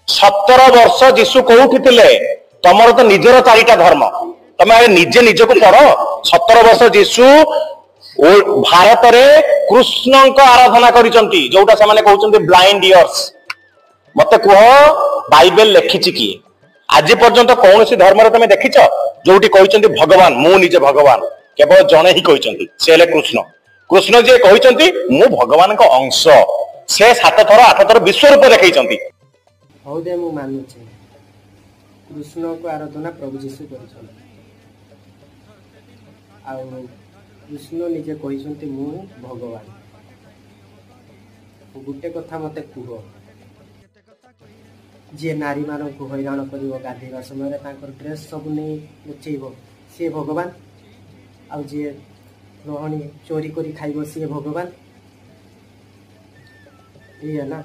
17 वर्ष जीशु कौटी थिले तमर तो निजर 4टा धर्म तमे निजे निजको पढ़ 17 वर्ष जीशु भारत रे कृष्ण को आराधना करिसंती जोटा से माने कहउचंती ब्लाइंड इयर्स मते कह बाइबल लिखिछि कि आज पर्यंत कौन सी धर्म रे तमे देखिछ जोटी कहउचंती भगवान मु निजे भगवान केवल जणे ही कहउचंती से ले कृष्ण कृष्ण जे कहउचंती मु भगवान को अंश से 7 थर 8 थर विश्व रूप देखैचंती हौ दे मु मानुछि कृष्ण को आराधना प्रभु यीशु करिछन आ कृष्ण निजे कहते मु भगवान गोटे कथा मत कह जी नारी मान को हैरान कर गाधेवा समय ड्रेस सब नहीं लुचेब सी भगवान आ जी रोहणी चोरी करी खाइब सी भगवान ये ना।